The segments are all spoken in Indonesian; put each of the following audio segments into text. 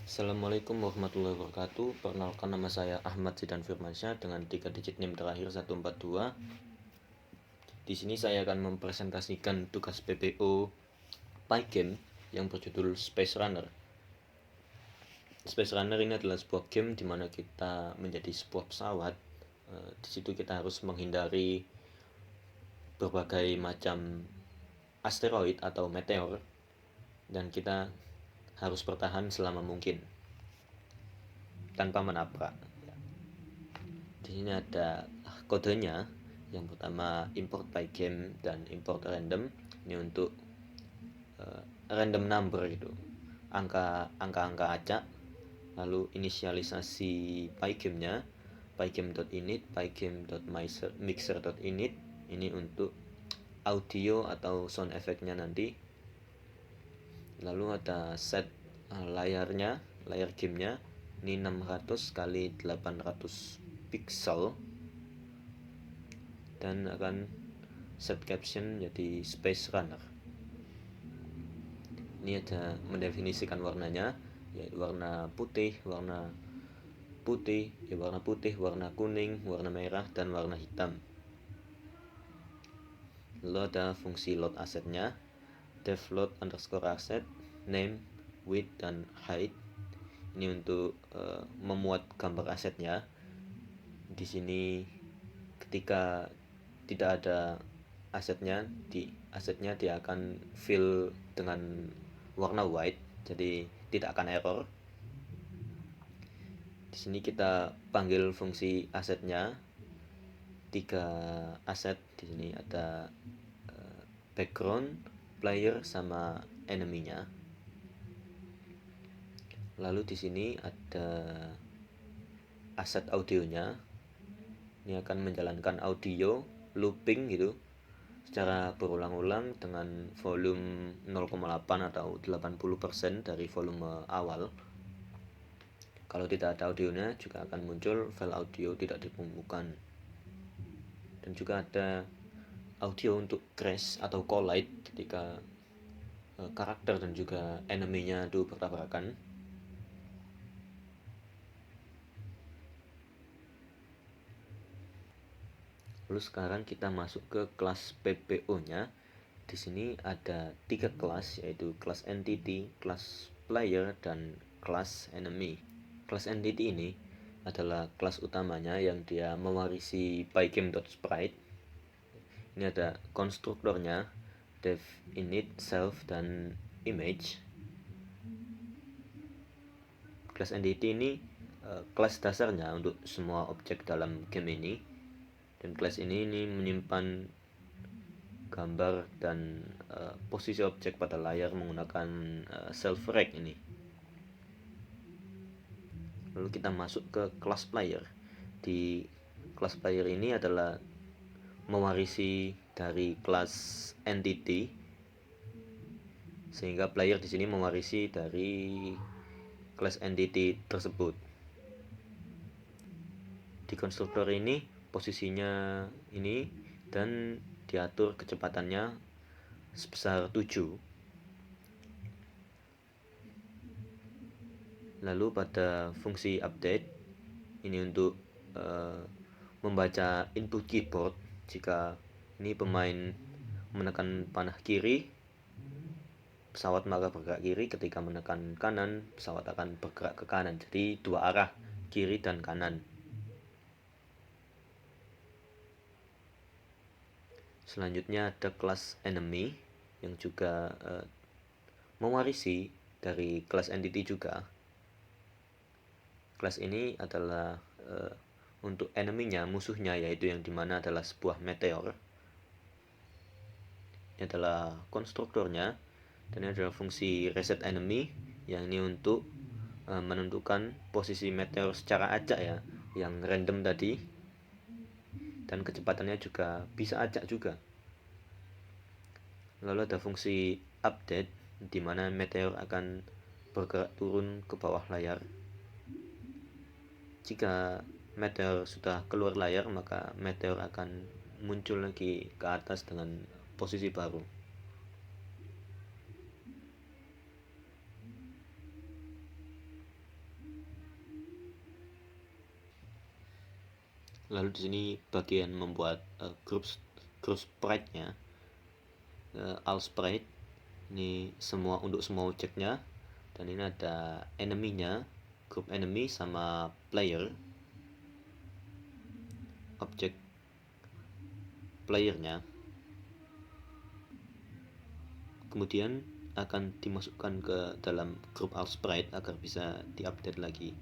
Assalamualaikum warahmatullahi wabarakatuh. Perkenalkan, nama saya Ahmad Zidan Firmansyah dengan 3 digit NIM terakhir 142. Di sini saya akan mempresentasikan tugas PPO PyGame yang berjudul Space Runner. Space Runner ini adalah sebuah game di mana kita menjadi sebuah pesawat. Di situ kita harus menghindari berbagai macam asteroid atau meteor, dan kita harus bertahan selama mungkin tanpa menabrak. Di sini ada kodenya. Yang pertama import PyGame dan import random. Ini untuk random number gitu, angka acak. Lalu inisialisasi PyGame-nya, pygame.init, pygame.mixer.init. Ini untuk audio atau sound effect-nya nanti. Lalu ada set layarnya, layar gamenya. Ini 600 kali 800 pixel, dan akan set caption jadi Space Runner. Ini ada mendefinisikan warnanya, yaitu warna putih, warna kuning, warna merah, dan warna hitam. Lalu ada fungsi load asetnya, devload underscore asset, name, width, dan height. Ini untuk memuat gambar asetnya. Di sini ketika tidak ada asetnya, dia akan fill dengan warna white, jadi tidak akan error. Di sini kita panggil fungsi asetnya, 3 aset. Di sini ada background, player, sama enemy-nya. Lalu di sini ada aset audionya. Ini akan menjalankan audio looping gitu secara berulang-ulang dengan volume 0,8 atau 80% dari volume awal. Kalau tidak ada audionya juga akan muncul file audio tidak ditemukan. Dan juga ada audio untuk crash atau collide ketika karakter dan juga enemy-nya itu bertabrakan. Lalu sekarang kita masuk ke kelas PPO-nya. Di sini ada 3 kelas, yaitu kelas entity, kelas player, dan kelas enemy. Kelas entity ini adalah kelas utamanya yang dia mewarisi pygame.sprite. Ini ada konstruktornya, dev, init, self, dan image. Kelas entity ini kelas dasarnya untuk semua objek dalam game ini. Dan kelas ini menyimpan gambar dan posisi objek pada layar menggunakan self rec ini. Lalu kita masuk ke kelas player. Di kelas player ini adalah mewarisi dari kelas entity, sehingga player di sini mewarisi dari kelas entity tersebut. Di konstruktor ini posisinya ini, dan diatur kecepatannya sebesar 7. Lalu pada fungsi update ini untuk membaca input keyboard. Jika ini pemain menekan panah kiri, pesawat maka bergerak kiri. Ketika menekan kanan, pesawat akan bergerak ke kanan. Jadi 2 arah, kiri dan kanan. Selanjutnya ada kelas enemy yang juga mewarisi dari kelas entity juga. Kelas ini adalah untuk enemy-nya, musuhnya, yaitu yang dimana adalah sebuah meteor. Ini adalah konstruktornya, dan ini adalah fungsi reset enemy, yang ini untuk menentukan posisi meteor secara acak ya, yang random tadi. Dan kecepatannya juga bisa acak juga. Lalu ada fungsi update, di mana meteor akan bergerak turun ke bawah layar. Jika meteor sudah keluar layar, maka meteor akan muncul lagi ke atas dengan posisi baru. Lalu di sini bagian membuat grup sprite-nya, all sprite ini semua untuk semua objeknya, dan ini ada enemy-nya, grup enemy sama player, objek playernya. Kemudian akan dimasukkan ke dalam grup all sprite agar bisa diupdate lagi.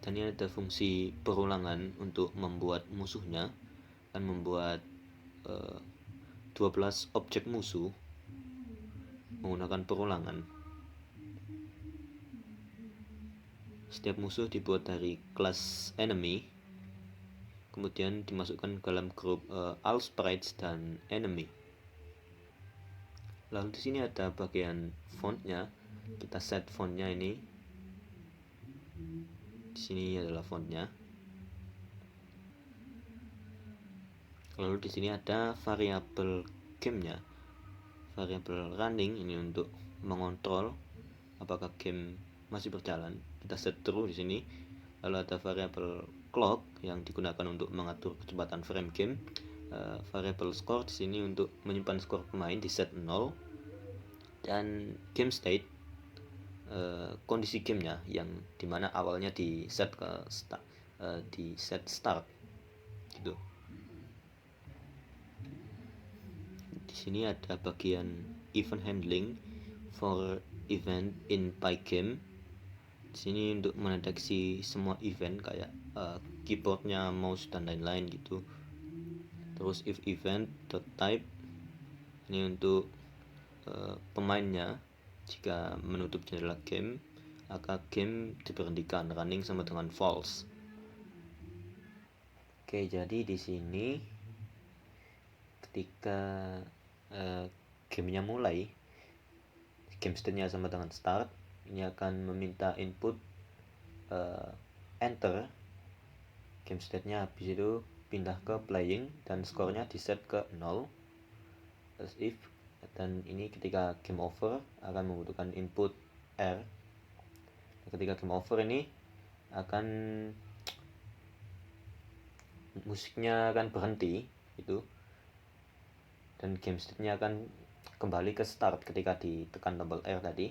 Dan ini ada fungsi perulangan untuk membuat musuhnya, akan membuat 12 objek musuh menggunakan perulangan. Setiap musuh dibuat dari kelas enemy, kemudian dimasukkan ke dalam grup all sprites dan enemy. Lalu di sini ada bagian fontnya, kita set fontnya ini. Di sini adalah fontnya. Lalu di sini ada variabel game-nya, variabel running ini untuk mengontrol apakah game masih berjalan. Kita set true di sini. Lalu ada variabel clock yang digunakan untuk mengatur kecepatan frame game. Variabel score di sini untuk menyimpan skor pemain di set 0. Dan game state, kondisi gamenya yang dimana awalnya di set start gitu. Di sini ada bagian event handling for event in Pygame. Di sini untuk mendeteksi semua event kayak keyboardnya, mouse dan lain-lain gitu. Terus if event type ini untuk pemainnya, jika menutup jendela game maka game diberhentikan, running sama dengan false. Oke, jadi di sini ketika gamenya mulai, game state-nya sama dengan start, ini akan meminta input enter game state-nya, habis itu pindah ke playing dan skornya di set ke 0. Terus if, dan ini ketika game over akan membutuhkan input R. Ketika game over ini akan musiknya akan berhenti itu, dan game state-nya akan kembali ke start ketika ditekan tombol R tadi.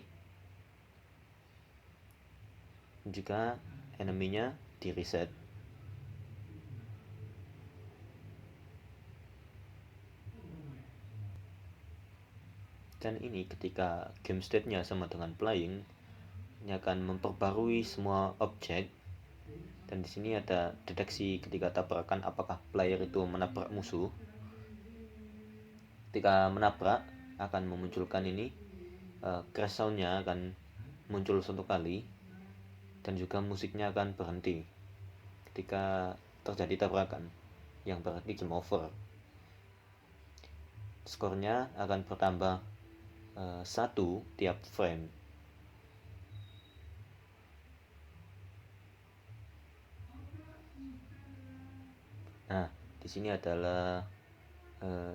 Jika enemy-nya di reset. Dan ini ketika game state-nya sama dengan playing, ini akan memperbarui semua objek. Dan di sini ada deteksi ketika tabrakan, apakah player itu menabrak musuh. Ketika menabrak akan memunculkan ini crash sound-nya akan muncul satu kali, dan juga musiknya akan berhenti ketika terjadi tabrakan, yang berarti game over. Skornya akan bertambah 1 tiap frame. Nah, di sini adalah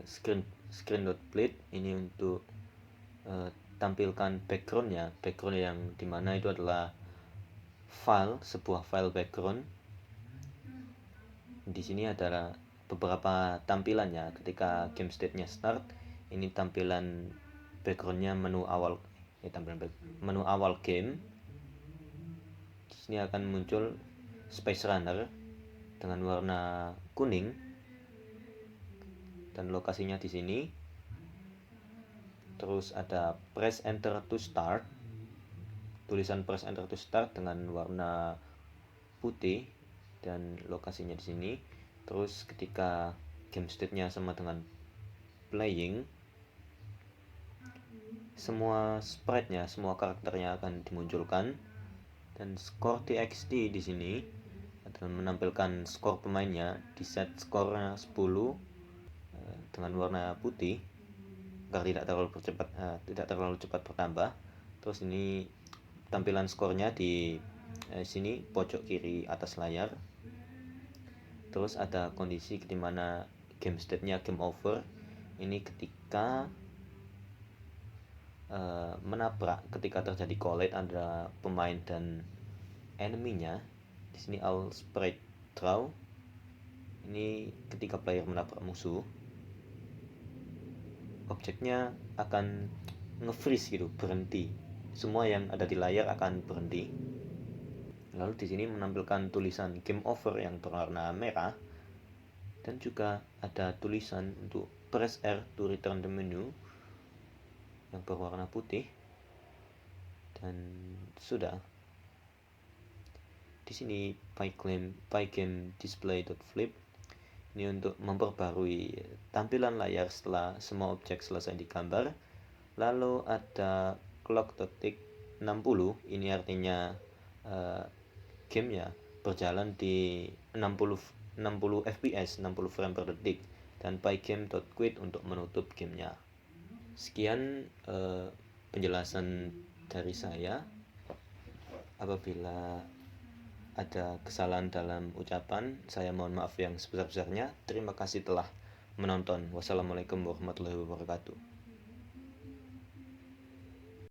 screen.plate ini untuk tampilkan background yang dimana itu adalah sebuah file background. Di sini adalah beberapa tampilannya. Ketika game state-nya start, ini tampilan backgroundnya menu awal game. Di sini akan muncul Space Runner dengan warna kuning, dan lokasinya di sini. Terus ada press enter to start, tulisan press enter to start dengan warna putih, dan lokasinya di sini. Terus ketika game state-nya sama dengan playing, semua sprite-nya, semua karakternya akan dimunculkan, dan skor txt di sini adalah menampilkan skor pemainnya, di set skornya 10 dengan warna putih agar tidak terlalu cepat bertambah. Terus ini tampilan skornya di sini pojok kiri atas layar. Terus ada kondisi dimana game state-nya game over, ini ketika menabrak, ketika terjadi collide antara pemain dan enemy-nya, Di sini all sprite draw. Ini ketika player menabrak musuh, objeknya akan nge-freeze gitu, berhenti. Semua yang ada di layar akan berhenti. Lalu di sini menampilkan tulisan game over yang berwarna merah, dan juga ada tulisan untuk press R to return the menu yang berwarna putih. Dan sudah. Di sini pygame display.flip ini untuk memperbarui tampilan layar setelah semua objek selesai digambar. Lalu ada clock.tick 60, ini artinya gamenya berjalan di 60 fps, 60 frame per detik, dan pygame.quit untuk menutup gamenya. Sekian penjelasan dari saya. Apabila ada kesalahan dalam ucapan, saya mohon maaf yang sebesar-besarnya. Terima kasih telah menonton. Wassalamualaikum warahmatullahi wabarakatuh.